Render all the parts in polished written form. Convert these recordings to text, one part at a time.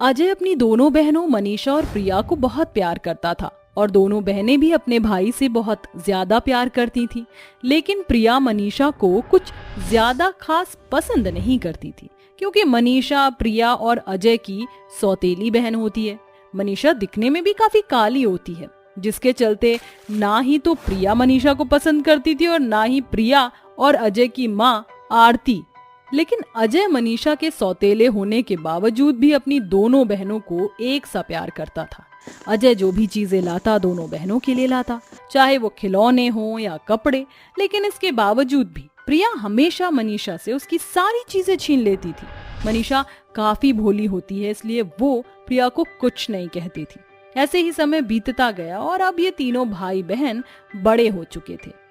अजय अपनी दोनों बहनों मनीषा और प्रिया को बहुत प्यार करता था और दोनों बहनें भी अपने भाई से बहुत ज्यादा प्यार करती थीं। लेकिन प्रिया मनीषा को कुछ ज्यादा खास पसंद नहीं करती थी, क्योंकि मनीषा प्रिया और अजय की सौतेली बहन होती है। मनीषा दिखने में भी काफी काली होती है, जिसके चलते ना ही तो प्रिया मनीषा को पसंद करती थी और ना ही प्रिया और अजय की माँ आरती। लेकिन अजय मनीषा के सौतेले होने के बावजूद भी अपनी दोनों बहनों को एक सा प्यार करता था। अजय जो भी चीजें लाता दोनों बहनों के लिए लाता, चाहे वो खिलौने हों या कपड़े। लेकिन इसके बावजूद भी प्रिया हमेशा मनीषा से उसकी सारी चीजें छीन लेती थी। मनीषा काफी भोली होती है, इसलिए वो प्रिया को कुछ नहीं कहती थी। ऐसे ही समय बीतता गया और अब ये तीनों भाई बहन बड़े हो चुके थे।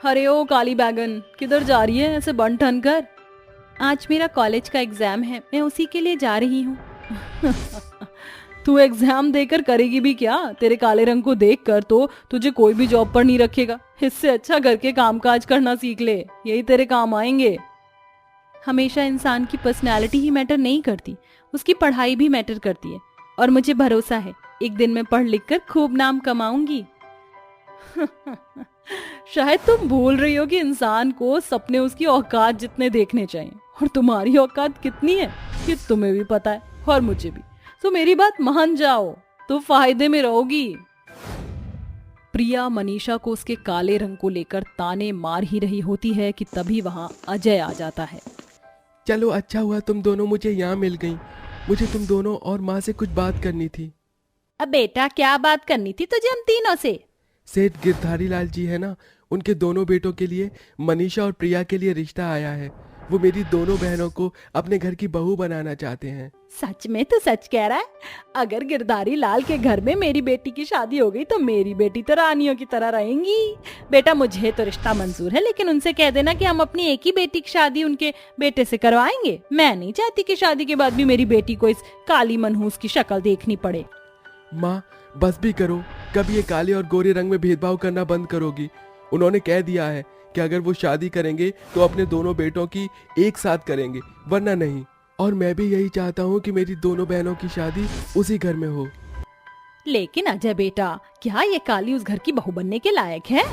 अरे ओ काली बैगन, किधर जा रही है ऐसे बन ठन कर? आज मेरा कॉलेज का एग्जाम है, मैं उसी के लिए जा रही हूँ। तू एग्जाम देकर करेगी भी क्या? तेरे काले रंग को देखकर तो तुझे कोई भी जॉब पर नहीं रखेगा। इससे अच्छा घर के कामकाज करना सीख ले, यही तेरे काम आएंगे। हमेशा इंसान की पर्सनैलिटी ही मैटर नहीं करती, उसकी पढ़ाई भी मैटर करती है। और मुझे भरोसा है एक दिन मैं पढ़ लिख कर खूब नाम कमाऊंगी। शायद तुम भूल रही हो कि इंसान को सपने उसकी औकात जितने देखने चाहिए, और तुम्हारी औकात कितनी है ये तुम्हें भी पता है और मुझे भी। तो मेरी बात मान जाओ तो फायदे में रहोगी। प्रिया मनीषा को उसके काले रंग को लेकर ताने मार ही रही होती है कि तभी वहां अजय आ जाता है। चलो अच्छा हुआ तुम दोनों मुझे यहाँ मिल गई। मुझे तुम दोनों और माँ से कुछ बात करनी थी। अब बेटा क्या बात करनी थी तुझे हम तीनों से? सेठ गिरधारी लाल जी है ना, उनके दोनों बेटों के लिए मनीषा और प्रिया के लिए रिश्ता आया है। वो मेरी दोनों बहनों को अपने घर की बहू बनाना चाहते हैं। सच में? तो सच कह रहा है? अगर गिरधारी लाल के घर में मेरी बेटी की शादी हो गई तो मेरी बेटी तो रानियों की तरह रहेंगी। बेटा मुझे तो रिश्ता मंजूर है, लेकिन उनसे कह देना कि हम अपनी एक ही बेटी की शादी उनके बेटे से करवाएंगे। मैं नहीं चाहती कि शादी के बाद भी मेरी बेटी को इस काली मनहूस की शक्ल देखनी पड़े। माँ बस भी करो, कभी ये काले और गोरे रंग में भेदभाव करना बंद करोगी। उन्होंने कह दिया है कि अगर वो शादी करेंगे तो अपने दोनों बेटों की एक साथ करेंगे, वरना नहीं। और मैं भी यही चाहता हूँ कि मेरी दोनों बहनों की शादी उसी घर में हो। लेकिन अजय बेटा, क्या ये काली उस घर की बहू बनने के लायक है?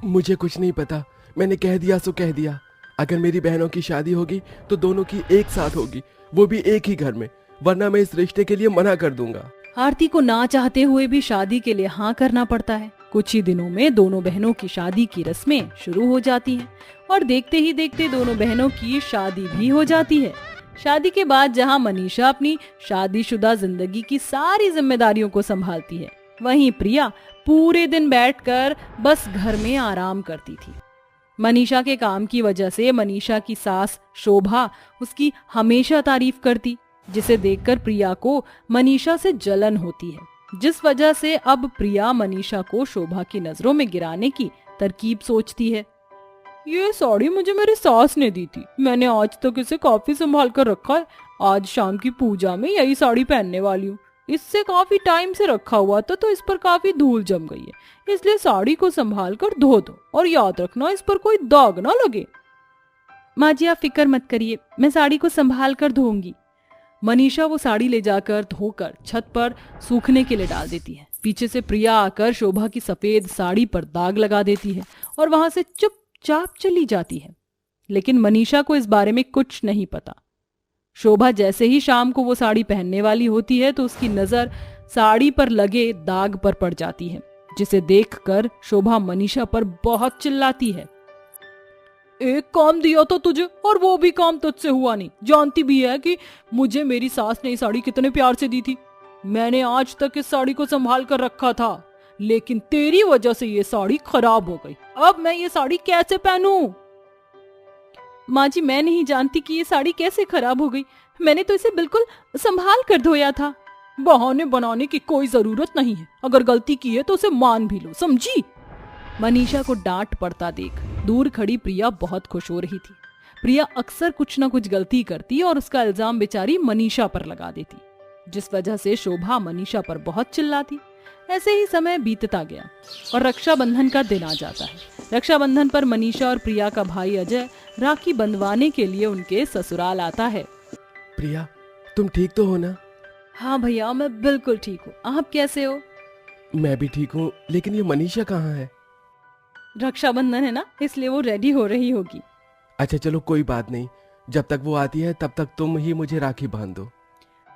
मुझे कुछ नहीं पता, मैंने कह दिया सो कह दिया। अगर मेरी बहनों की शादी होगी तो दोनों की एक साथ होगी, वो भी एक ही घर में, वरना मैं इस रिश्ते के लिए मना कर दूंगा। आरती को ना चाहते हुए भी शादी के लिए हाँ करना पड़ता है। कुछ ही दिनों में दोनों बहनों की शादी की रस्में शुरू हो जाती हैं और देखते ही देखते दोनों बहनों की शादी भी हो जाती है। शादी के बाद जहां मनीषा अपनी शादीशुदा जिंदगी की सारी जिम्मेदारियों को संभालती है, वहीं प्रिया पूरे दिन बैठकर बस घर में आराम करती थी। मनीषा के काम की वजह से मनीषा की सास शोभा उसकी हमेशा तारीफ करती, जिसे देखकर प्रिया को मनीषा से जलन होती है, जिस वजह से अब प्रिया मनीषा को शोभा की नजरों में गिराने की तरकीब सोचती है। ये साड़ी मुझे मेरी सास ने दी थी, मैंने आज तक इसे काफी संभाल कर रखा है। आज शाम की पूजा में यही साड़ी पहनने वाली हूँ। इससे काफी टाइम से रखा हुआ था तो इस पर काफी धूल जम गई है, इसलिए साड़ी को संभाल कर धो दो और याद रखना इस पर कोई दाग ना लगे। माँ जी आप फिक्र मत करिए, मैं साड़ी को संभाल कर धोऊंगी। मनीषा वो साड़ी ले जाकर धोकर छत पर सूखने के लिए डाल देती है। पीछे से प्रिया आकर शोभा की सफेद साड़ी पर दाग लगा देती है और वहां से चुपचाप चली जाती है। लेकिन मनीषा को इस बारे में कुछ नहीं पता। शोभा जैसे ही शाम को वो साड़ी पहनने वाली होती है तो उसकी नजर साड़ी पर लगे दाग पर पड़ जाती है, जिसे देखकर शोभा मनीषा पर बहुत चिल्लाती है। एक काम दिया तो तुझे और वो भी काम तुझसे हुआ नहीं। जानती भी है कि मुझे मेरी सास ने ये साड़ी कितने प्यार से दी थी। मैंने आज तक इस साड़ी को संभाल कर रखा था, लेकिन तेरी वजह से ये साड़ी खराब हो गई। अब मैं ये साड़ी कैसे पहनूं? माँ जी मैं नहीं जानती कि ये साड़ी कैसे खराब हो गई, मैंने तो इसे बिल्कुल संभाल कर धोया था। बहाने बनाने की कोई जरूरत नहीं है, अगर गलती की है तो उसे मान भी लो, समझी? मनीषा को डांट पड़ता देख दूर खड़ी प्रिया बहुत खुश हो रही थी। प्रिया अक्सर कुछ न कुछ गलती करती और उसका इल्जाम बेचारी मनीषा पर लगा देती, जिस वजह से शोभा मनीषा पर बहुत चिल्लाती। ऐसे ही समय बीतता गया और रक्षाबंधन का दिन आ जाता है। रक्षाबंधन पर मनीषा और प्रिया का भाई अजय राखी बंधवाने के लिए उनके ससुराल आता है। प्रिया तुम ठीक तो हो ना? हाँ भैया, मैं बिल्कुल ठीक हूँ। आप कैसे हो? मैं भी ठीक हूँ, लेकिन ये मनीषा कहाँ है? रक्षाबंधन है ना, इसलिए वो रेडी हो रही होगी। अच्छा चलो कोई बात नहीं, जब तक वो आती है तब तक तुम ही मुझे राखी बांध दो।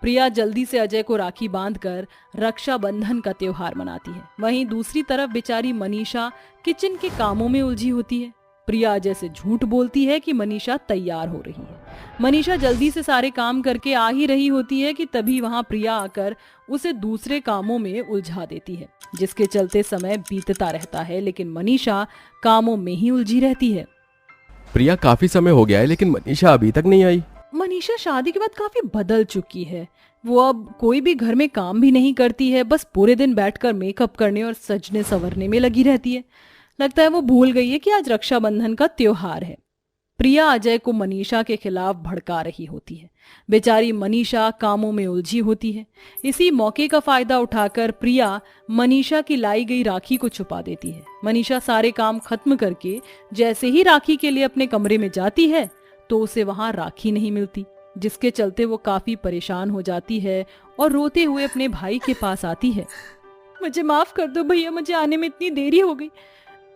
प्रिया जल्दी से अजय को राखी बांधकर रक्षाबंधन का त्योहार मनाती है। वहीं दूसरी तरफ बेचारी मनीषा किचन के कामों में उलझी होती है। प्रिया अजय से झूठ बोलती है कि मनीषा तैयार हो रही है। मनीषा जल्दी से सारे काम करके आ ही रही होती है कि तभी वहां प्रिया आकर उसे दूसरे कामों में उलझा देती है, जिसके चलते समय बीतता रहता है, लेकिन मनीषा कामों में ही उलझी रहती है। प्रिया काफी समय हो गया है लेकिन मनीषा अभी तक नहीं आई। मनीषा शादी के बाद काफी बदल चुकी है। वो अब कोई भी घर में काम भी नहीं करती है, बस पूरे दिन बैठकर मेकअप करने और सजने संवरने में लगी रहती है। लगता है वो भूल गई है कि आज रक्षाबंधन का त्योहार है। प्रिया अजय को मनीषा के खिलाफ भड़का रही होती है। बेचारी मनीषा कामों में उलझी होती है। इसी मौके का फायदा उठाकर प्रिया मनीषा की लाई गई राखी को छुपा देती है। मनीषा सारे काम खत्म करके जैसे ही राखी के लिए अपने कमरे में जाती है तो उसे वहां राखी नहीं मिलती, जिसके चलते वो काफी परेशान हो जाती है और रोते हुए अपने भाई के पास आती है। मुझे माफ कर दो भैया, मुझे आने में इतनी देरी हो गई।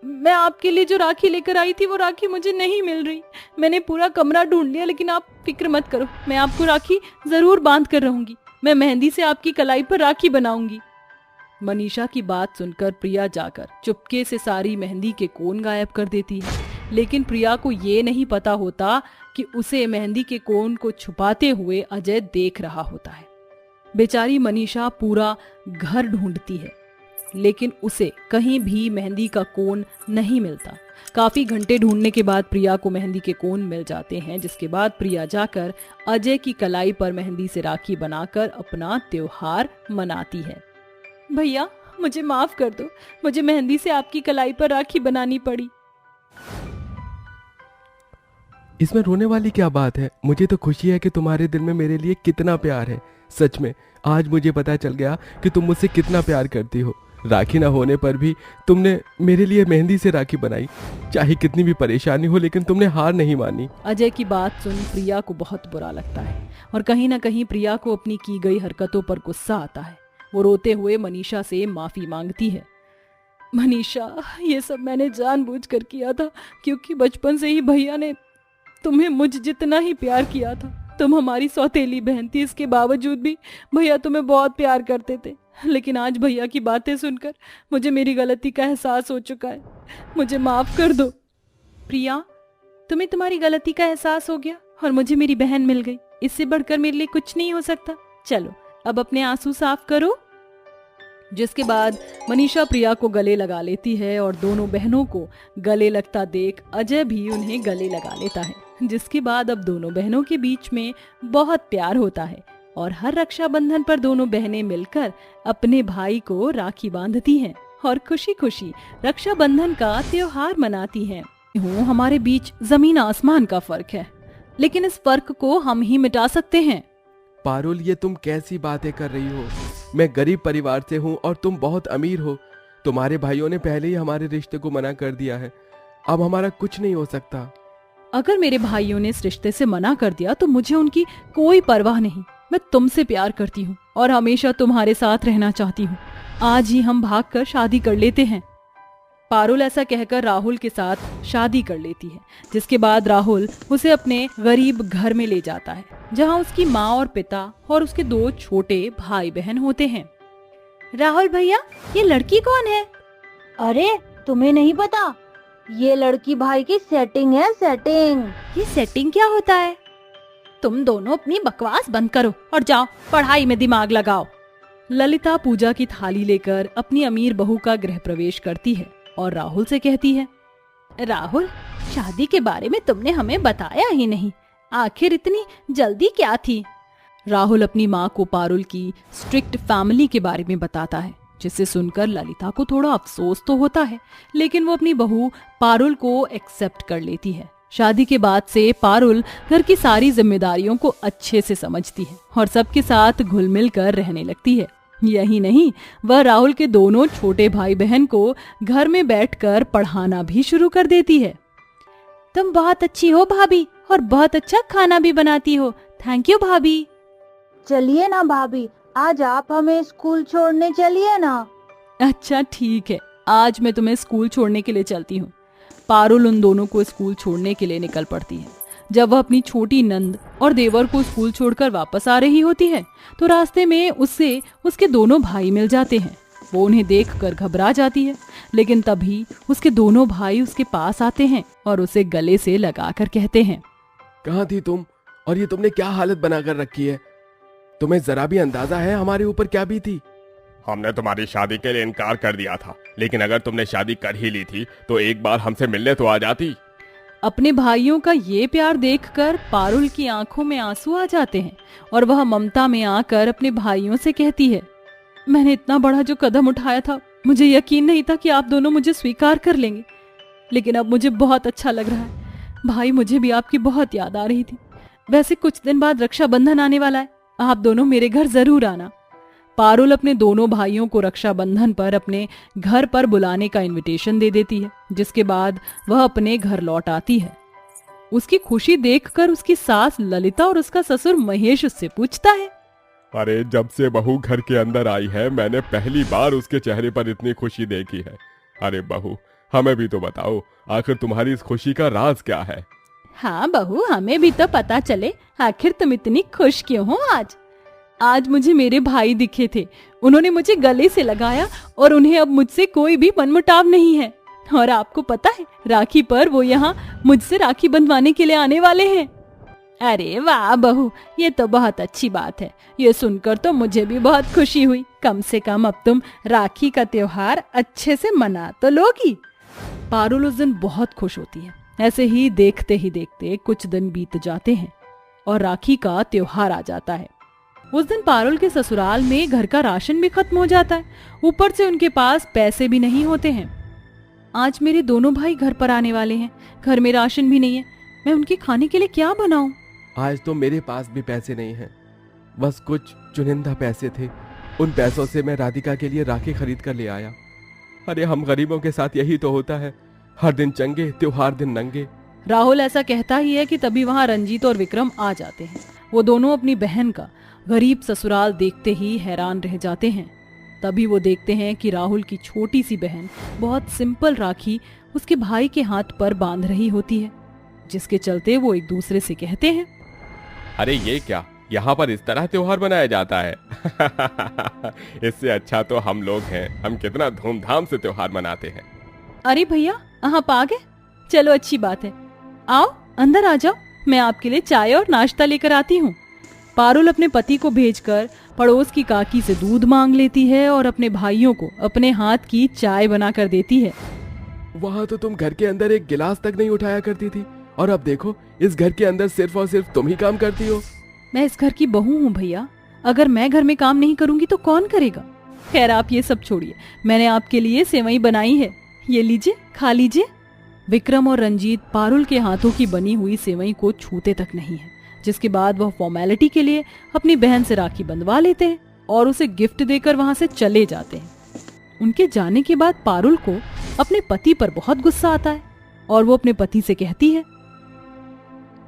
मैं आपके लिए जो राखी लेकर आई थी वो राखी मुझे नहीं मिल रही। मैंने पूरा कमरा ढूंढ लिया, लेकिन आप फिक्र मत करो, मैं आपको राखी जरूर बांध कर रहूंगी। मैं मेहंदी से आपकी कलाई पर राखी बनाऊंगी। मनीषा की बात सुनकर प्रिया जाकर चुपके से सारी मेहंदी के कोन गायब कर देती है, लेकिन प्रिया को ये नहीं पता होता कि उसे मेहंदी के कोन को छुपाते हुए अजय देख रहा होता है। बेचारी मनीषा पूरा घर ढूंढती है, लेकिन उसे कहीं भी मेहंदी का कोन नहीं मिलता। काफी घंटे ढूंढने के बाद प्रिया को मेहंदी के कोन मिल जाते हैं, जिसके बाद प्रिया जाकर अजय की कलाई पर मेहंदी से राखी बनाकर अपना त्योहार मनाती है। भैया मुझे माफ कर दो, मुझे मेहंदी से आपकी कलाई पर राखी बनानी पड़ी। इसमें रोने वाली क्या बात है? मुझे तो खुशी है कि तुम्हारे दिल में मेरे लिए कितना प्यार है। सच में आज मुझे पता चल गया कि तुम मुझसे कितना प्यार करती हो। राखी ना होने पर भी तुमने मेरे लिए मेहंदी से राखी बनाई। चाहे कितनी भी परेशानी हो, लेकिन तुमने हार नहीं मानी। अजय की बात सुन प्रिया को बहुत बुरा लगता है और कहीं ना कहीं प्रिया को अपनी की गई हरकतों पर गुस्सा आता है। वो रोते हुए मनीषा से माफी मांगती है। मनीषा, ये सब मैंने जानबूझकर किया था, क्योंकि बचपन से ही भैया ने तुम्हें मुझ जितना ही प्यार किया था। तुम हमारी सौतेली बहन थी, इसके बावजूद भी भैया तुम्हें बहुत प्यार करते थे। लेकिन आज भैया की बातें सुनकर मुझे मेरी गलती का एहसास हो चुका है। मुझे माफ कर दो। प्रिया, तुम्हें तुम्हारी गलती का एहसास हो गया और मुझे मेरी बहन मिल गई। इससे बढ़कर मेरे लिए कुछ नहीं हो सकता। चलो अब अपने आंसू साफ करो। जिसके बाद मनीषा प्रिया को गले लगा लेती है और दोनों बहनों को गले लगता देख अजय भी उन्हें गले लगा लेता है। जिसके बाद अब दोनों बहनों के बीच में बहुत प्यार होता है और हर रक्षाबंधन पर दोनों बहनें मिलकर अपने भाई को राखी बांधती हैं और खुशी खुशी रक्षाबंधन का त्योहार मनाती हैं। हमारे बीच जमीन आसमान का फर्क है, लेकिन इस फर्क को हम ही मिटा सकते हैं। पारुल, ये तुम कैसी बातें कर रही हो? मैं गरीब परिवार से हूँ और तुम बहुत अमीर हो। तुम्हारे भाइयों ने पहले ही हमारे रिश्ते को मना कर दिया है। अब हमारा कुछ नहीं हो सकता। अगर मेरे भाइयों ने इस रिश्ते से मना कर दिया तो मुझे उनकी कोई परवाह नहीं। मैं तुमसे प्यार करती हूँ और हमेशा तुम्हारे साथ रहना चाहती हूँ। आज ही हम भागकर शादी कर लेते हैं। पारुल ऐसा कहकर राहुल के साथ शादी कर लेती है, जिसके बाद राहुल उसे अपने गरीब घर में ले जाता है, जहाँ उसकी माँ और पिता और उसके 2 छोटे भाई बहन होते हैं। राहुल भैया, ये लड़की कौन है? अरे तुम्हें नहीं पता, ये लड़की भाई की सेटिंग है, सेटिंग। ये सेटिंग क्या होता है? तुम दोनों अपनी बकवास बंद करो और जाओ पढ़ाई में दिमाग लगाओ। ललिता पूजा की थाली लेकर अपनी अमीर बहू का गृह प्रवेश करती है और राहुल से कहती है, राहुल, शादी के बारे में तुमने हमें बताया ही नहीं। आखिर इतनी जल्दी क्या थी? राहुल अपनी माँ को पारुल की स्ट्रिक्ट फैमिली के बारे में बताता है, जिसे सुनकर ललिता को थोड़ा अफसोस तो होता है, लेकिन वो अपनी बहू पारुल को एक्सेप्ट कर लेती है। शादी के बाद से पारुल घर की सारी जिम्मेदारियों को अच्छे से समझती है और सबके साथ घुल मिल कर रहने लगती है। यही नहीं, वह राहुल के दोनों छोटे भाई बहन को घर में बैठकर पढ़ाना भी शुरू कर देती है। तुम बहुत अच्छी हो भाभी और बहुत अच्छा खाना भी बनाती हो। थैंक यू भाभी। चलिए ना भाभी, आज आप हमें स्कूल छोड़ने चलिए ना। अच्छा ठीक है, आज मैं तुम्हें स्कूल छोड़ने के लिए चलती हूँ। पारुल उन दोनों को स्कूल छोड़ने के लिए निकल पड़ती है। जब वह अपनी छोटी नंद और देवर को स्कूल छोड़कर वापस आ रही होती है तो रास्ते में उससे उसके दोनों भाई मिल जाते हैं। वो उन्हें देखकर घबरा जाती है, लेकिन तभी उसके दोनों भाई उसके पास आते हैं और उसे गले से लगाकर कहते हैं, कहाँ थी तुम, और ये तुमने क्या हालत बनाकर रखी है? तुम्हें जरा भी अंदाजा है हमारे ऊपर क्या बीती? हमने तुम्हारी शादी के लिए इनकार कर दिया था, लेकिन अगर तुमने शादी कर ही ली थी तो एक बार हमसे मिलने तो आ जाती। अपने भाइयों का ये प्यार देखकर पारुल की आंखों में आंसू आ जाते हैं और वह ममता में आकर अपने भाइयों से कहती है, मैंने इतना बड़ा जो कदम उठाया था, मुझे यकीन नहीं था कि आप दोनों मुझे स्वीकार कर लेंगे, लेकिन अब मुझे बहुत अच्छा लग रहा है। भाई, मुझे भी आपकी बहुत याद आ रही थी। वैसे कुछ दिन बाद रक्षाबंधन आने वाला है, आप दोनों मेरे घर जरूर आना। पारुल अपने दोनों भाइयों को रक्षाबंधन पर अपने घर पर बुलाने का इनविटेशन दे देती है, जिसके बाद वह अपने घर लौट आती है। उसकी खुशी देखकर उसकी सास ललिता और उसका ससुर महेश उससे पूछता है, अरे जब से बहू घर के अंदर आई है मैंने पहली बार उसके चेहरे पर इतनी खुशी देखी है। अरे बहू, हमें भी तो बताओ, आखिर तुम्हारी इस खुशी का राज क्या है? हाँ बहू, हमें भी तो पता चले, आखिर तुम इतनी खुश क्यों हो आज? आज मुझे मेरे भाई दिखे थे, उन्होंने मुझे गले से लगाया और उन्हें अब मुझसे कोई भी मनमुटाव नहीं है। और आपको पता है, राखी पर वो यहाँ मुझसे राखी बंधवाने के लिए आने वाले हैं। अरे वाह बहू, ये तो बहुत अच्छी बात है। ये सुनकर तो मुझे भी बहुत खुशी हुई। कम से कम अब तुम राखी का त्योहार अच्छे से मना तो लोगी। पारुल उस दिन बहुत खुश होती है। ऐसे ही देखते कुछ दिन बीत जाते हैं और राखी का त्योहार आ जाता है। उस दिन पारुल के ससुराल में घर का राशन भी खत्म हो जाता है, ऊपर से उनके पास पैसे भी नहीं होते हैं। आज मेरे दोनों भाई घर पर आने वाले हैं, घर में राशन भी नहीं है, मैं उनके खाने के लिए क्या बनाऊं? आज तो मेरे पास भी पैसे नहीं हैं, बस कुछ चुनिंदा पैसे थे। उन पैसों से मैं राधिका के लिए राखी खरीद कर ले आया। अरे हम गरीबों के साथ यही तो होता है, हर दिन चंगे त्योहार दिन नंगे। राहुल ऐसा कहता ही है कि तभी वहाँ रंजीत और विक्रम आ जाते हैं। वो दोनों अपनी बहन का गरीब ससुराल देखते ही हैरान रह जाते हैं। तभी वो देखते हैं कि राहुल की छोटी सी बहन बहुत सिंपल राखी उसके भाई के हाथ पर बांध रही होती है, जिसके चलते वो एक दूसरे से कहते हैं, अरे ये क्या, यहाँ पर इस तरह त्योहार मनाया जाता है? इससे अच्छा तो हम लोग हैं, हम कितना धूमधाम से त्योहार मनाते हैं। अरे भैया, आप आ गए, चलो अच्छी बात है, आओ अंदर आ जाओ, मैं आपके लिए चाय और नाश्ता लेकर आती हूँ। पारुल अपने पति को भेजकर पड़ोस की काकी से दूध मांग लेती है और अपने भाइयों को अपने हाथ की चाय बनाकर देती है। वहाँ तो तुम घर के अंदर एक गिलास तक नहीं उठाया करती थी, और अब देखो इस घर के अंदर सिर्फ और सिर्फ तुम ही काम करती हो। मैं इस घर की बहू हूँ भैया, अगर मैं घर में काम नहीं करूँगी तो कौन करेगा? खैर आप ये सब छोड़िए, मैंने आपके लिए सेवई बनाई है, ये लीजिए, खा लीजिए। विक्रम और रंजीत पारुल के हाथों की बनी हुई सेवई को छूते तक नहीं है, जिसके बाद वह फॉर्मेलिटी के लिए अपनी बहन से राखी बंधवा लेते हैं और उसे गिफ्ट देकर वहां से चले जाते हैं। उनके जाने के बाद पारुल को अपने पति पर बहुत गुस्सा आता है और वो अपने पति से कहती है,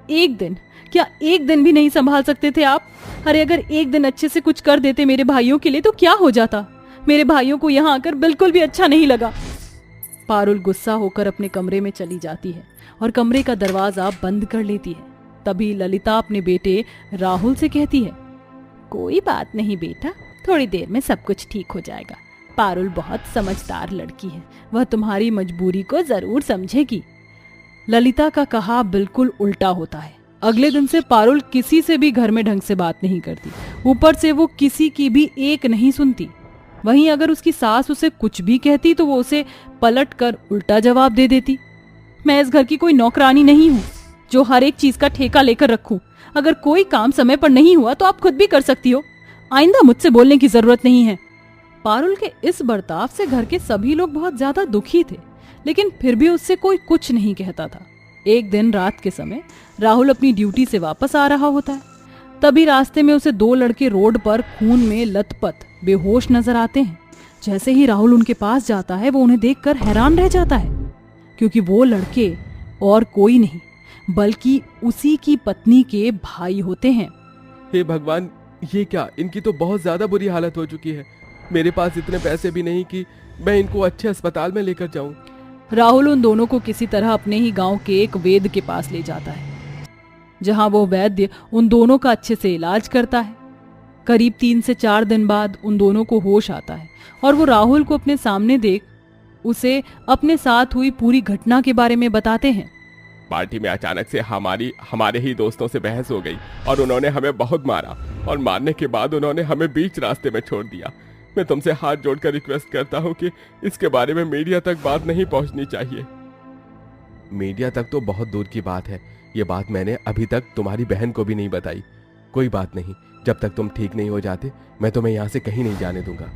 क्या एक दिन भी नहीं संभाल सकते थे आप? अरे अगर एक दिन अच्छे से कुछ कर देते मेरे भाइयों के लिए तो क्या हो जाता? मेरे भाइयों को यहाँ आकर बिल्कुल भी अच्छा नहीं लगा। पारुल गुस्सा होकर अपने कमरे में चली जाती है और कमरे का दरवाजा बंद कर लेती है। तभी ललिता अपने बेटे राहुल से कहती है, कोई बात नहीं बेटा, थोड़ी देर में सब कुछ ठीक हो जाएगा। पारुल बहुत समझदार लड़की है, वह तुम्हारी मजबूरी को जरूर समझेगी। ललिता का कहा बिल्कुल उल्टा होता है। अगले दिन से पारुल किसी से भी घर में ढंग से बात नहीं करती, ऊपर से वो किसी की भी एक नहीं सुनती। वहीं अगर उसकी सास उसे कुछ भी कहती तो वो उसे पलट कर उल्टा जवाब दे देती। मैं इस घर की कोई नौकरानी नहीं हूँ जो हर एक चीज का ठेका लेकर रखूं। अगर कोई काम समय पर नहीं हुआ तो आप खुद भी कर सकती हो, आइंदा मुझसे बोलने की जरूरत नहीं है। पारुल के इस बर्ताव से घर के सभी लोग बहुत ज्यादा दुखी थे, लेकिन फिर भी उससे कोई कुछ नहीं कहता था। एक दिन रात के समय राहुल अपनी ड्यूटी से वापस आ रहा होता है। तभी रास्ते में उसे दो लड़के रोड पर खून में लथपथ बेहोश नजर आते हैं। जैसे ही राहुल उनके पास जाता है वो उन्हें देखकर हैरान रह जाता है, क्योंकि वो लड़के और कोई नहीं बल्कि उसी की पत्नी के भाई होते हैं। हे भगवान, ये क्या, इनकी तो बहुत ज्यादा बुरी हालत हो चुकी है। मेरे पास इतने पैसे भी नहीं कि मैं इनको अच्छे अस्पताल में लेकर जाऊं। राहुल उन दोनों को किसी तरह अपने ही गांव के एक वैद्य के पास ले जाता है, जहां वो वैद्य उन दोनों का अच्छे से इलाज करता है। करीब 3 से 4 दिन बाद उन दोनों को होश आता है और वो राहुल को अपने सामने देख उसे अपने साथ हुई पूरी घटना के बारे में बताते हैं। पार्टी में अचानक से हमारे ही दोस्तों से बहस हो गई और उन्होंने हमें बहुत मारा, और मारने के बाद उन्होंने हमें बीच रास्ते में छोड़ दिया। मैं तुमसे हाथ जोड़कर रिक्वेस्ट करता हूँ कि इसके बारे में मीडिया तक बात नहीं पहुँचनी चाहिए। मीडिया तक तो बहुत दूर की बात है। ये बात मैंने अभी तक तुम्हारी बहन को भी नहीं बताई। कोई बात नहीं, जब तक तुम ठीक नहीं हो जाते मैं तुम्हें यहाँ से कहीं नहीं जाने दूंगा।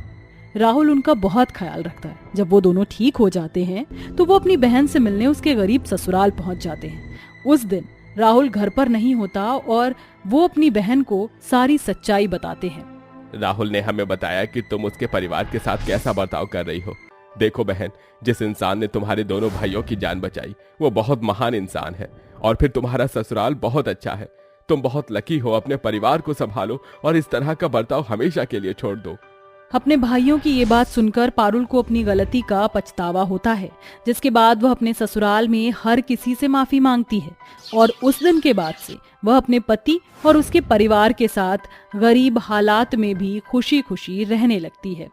राहुल उनका बहुत ख्याल रखता है। जब वो दोनों ठीक हो जाते हैं तो वो अपनी बहन से मिलने उसके गरीब ससुराल पहुंच जाते हैं। उस दिन राहुल घर पर नहीं होता और वो अपनी बहन को सारी सच्चाई बताते हैं। राहुल ने हमें बताया कि तुम उसके परिवार के साथ कैसा बर्ताव कर रही हो। देखो बहन, जिस इंसान ने तुम्हारे दोनों भाइयों की जान बचाई वो बहुत महान इंसान है, और फिर तुम्हारा ससुराल बहुत अच्छा है। तुम बहुत लकी हो। अपने परिवार को संभालो और इस तरह का बर्ताव हमेशा के लिए छोड़ दो। अपने भाइयों की ये बात सुनकर पारुल को अपनी गलती का पछतावा होता है, जिसके बाद वह अपने ससुराल में हर किसी से माफी मांगती है और उस दिन के बाद से वह अपने पति और उसके परिवार के साथ गरीब हालात में भी खुशी खुशी रहने लगती है।